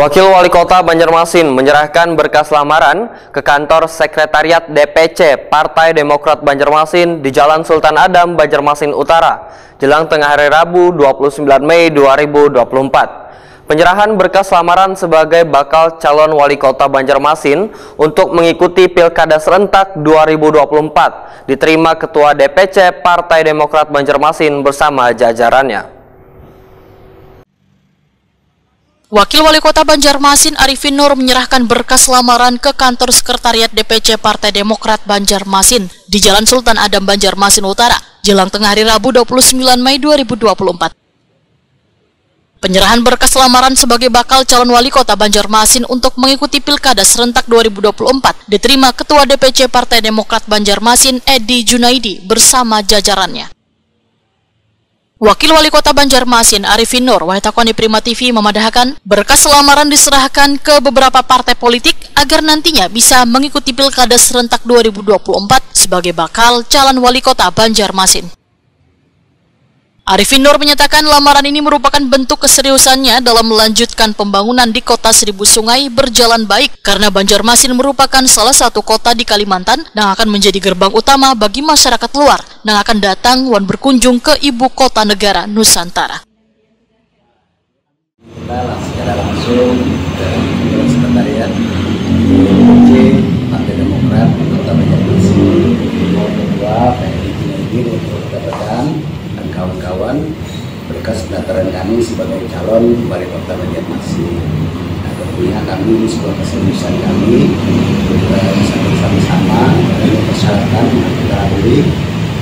Wakil Wali Kota Banjarmasin menyerahkan berkas lamaran ke kantor Sekretariat DPC Partai Demokrat Banjarmasin di Jalan Sultan Adam, Banjarmasin Utara, jelang tengah hari Rabu 29 Mei 2024. Penyerahan berkas lamaran sebagai bakal calon Wali Kota Banjarmasin untuk mengikuti Pilkada Serentak 2024 diterima Ketua DPC Partai Demokrat Banjarmasin bersama jajarannya. Wakil Wali Kota Banjarmasin Arifin Nur menyerahkan berkas lamaran ke kantor Sekretariat DPC Partai Demokrat Banjarmasin di Jalan Sultan Adam, Banjarmasin Utara, jelang tengah hari Rabu 29 Mei 2024. Penyerahan berkas lamaran sebagai bakal calon Wali Kota Banjarmasin untuk mengikuti Pilkada Serentak 2024 diterima Ketua DPC Partai Demokrat Banjarmasin Edi Junaidi bersama jajarannya. Wakil Wali Kota Banjarmasin Arifin Nur Wahitakoni Prima TV memadahkan berkas lamaran diserahkan ke beberapa partai politik agar nantinya bisa mengikuti Pilkada Serentak 2024 sebagai bakal calon Wali Kota Banjarmasin. Arifin Nur menyatakan lamaran ini merupakan bentuk keseriusannya dalam melanjutkan pembangunan di Kota Seribu Sungai berjalan baik karena Banjarmasin merupakan salah satu kota di Kalimantan yang akan menjadi gerbang utama bagi masyarakat luar yang akan datang dan berkunjung ke ibu kota negara Nusantara. Kita secara langsung dari Sekretariat DPC Partai Demokrat Kota Banjarmasin, Ketua PDI untuk mendapatkan kawan-kawan berkas pendaftaran kami sebagai calon Wali Kota Banjarmasin. Nah, tentunya kami sebuah keseriusan kami bisa bersama-sama dengan persyaratan yang kita lalui.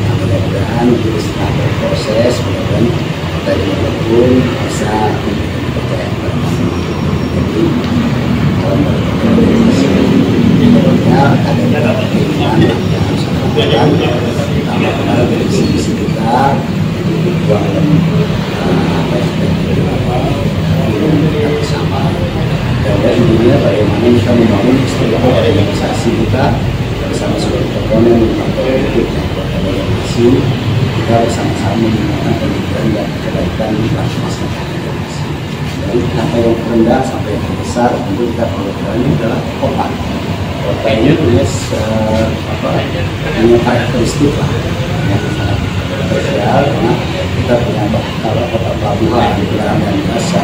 Nah, mudah-mudahan setelah berproses, mudah-mudahan Partai Demokrat pun bisa dipercaya kepada kami. Jadi calon Wali Kota Banjarmasin tentunya ada beberapa keinginan yang harus kita lakukan. Pertama, kenal dari visi kita. Uang dan kita bersama dan intinya bagaimana kita membangun struktur organisasi kita bersama seluruh komponen partai politik dan Kota Banjarmasin. Kita bersama-sama menggunakan pendidikan dan kebaikan bagi masyarakat Banjarmasin. Dari sampai yang terendah sampai yang terbesar tentu kita perlukan adalah kota. Kota ini punya karakteristik lah yang sangat spesial karena kita punya kota pelabuhan di dan jasa,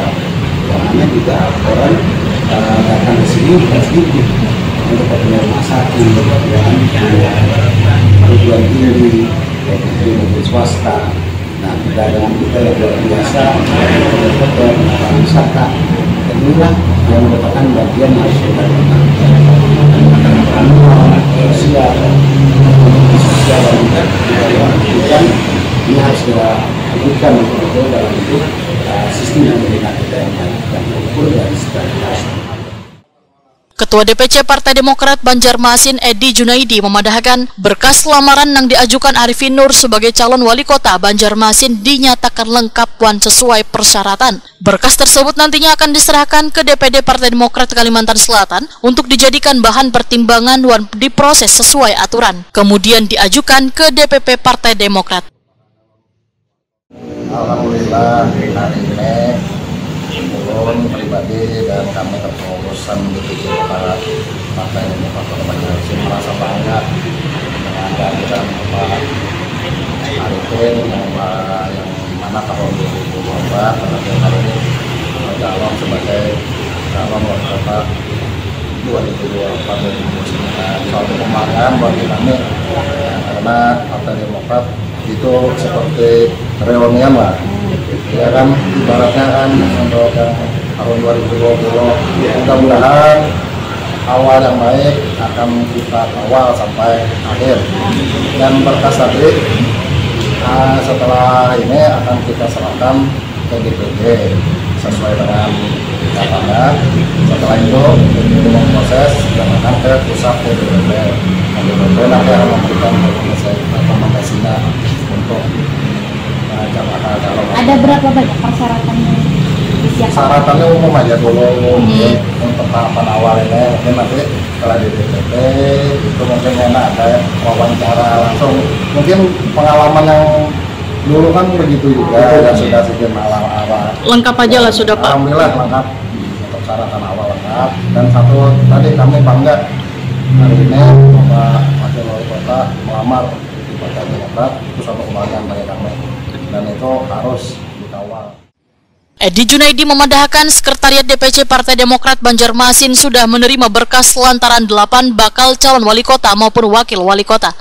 yang mana juga orang datang ke sini bukan sedikit untuk kepentingan masyarakat, kepentingan perguruan tinggi, mobil swasta. Nah, perdagangan kita yang luar biasa, untuk wisata, dan inilah yang merupakan bagian harus kita lakukan. Sosial, sosial dan ini harus kita lakukan betul dalam bentuk sistem yang memberikan kita yang baik dan terukur dan stabilitas. Ketua DPC Partai Demokrat Banjarmasin Edi Junaidi memadahkan berkas lamaran yang diajukan Arifin Nur sebagai calon Wali Kota Banjarmasin dinyatakan lengkap dan sesuai persyaratan. Berkas tersebut nantinya akan diserahkan ke DPD Partai Demokrat Kalimantan Selatan untuk dijadikan bahan pertimbangan dan diproses sesuai aturan. Kemudian diajukan ke DPP Partai Demokrat. Alhamdulillah hari ini turun pribadi dan kami kepengurusan DPC para Partai Demokrat Kota Banjarmasin merasa bangga dengan kehadiran Pak Arifin yang mana tahun 2024 hari ini calon sebagai calon Wali Kota 2024 suatu kebanggaan bagi kami karena Partai Demokrat itu seperti reunian lah, ya kan, ibaratnya kan untuk tahun 2020 mudah-mudahan awal yang baik akan kita kawal sampai akhir, dan berkas tadi setelah ini akan kita serahkan ke DPD sesuai dengan katanya. Setelah itu memproses dan akan ke pusat DPD. DPD nanti akan memberikan rekomendasinya untuk calon. Ada berapa banyak persyaratannya? Persyaratannya umum aja dulu untuk tahapan awal ini. Mungkin nanti setelah di DPD itu mungkin enak ada wawancara langsung. Mungkin pengalaman yang dulu kan begitu juga dan sudah sedikit awal. Lengkap aja lah sudah Pak. Alhamdulillah lengkap. persyaratan awal lengkap. Dan satu tadi kami bangga hari ini Bapak Wakil Wali Kota melamar di Partai Demokrat, itu suatu kebanggaan bagi kami dan itu harus dikawal. Edi Junaidi memandahkan Sekretariat DPC Partai Demokrat Banjarmasin sudah menerima berkas lantaran 8 bakal calon wali kota maupun wakil wali kota.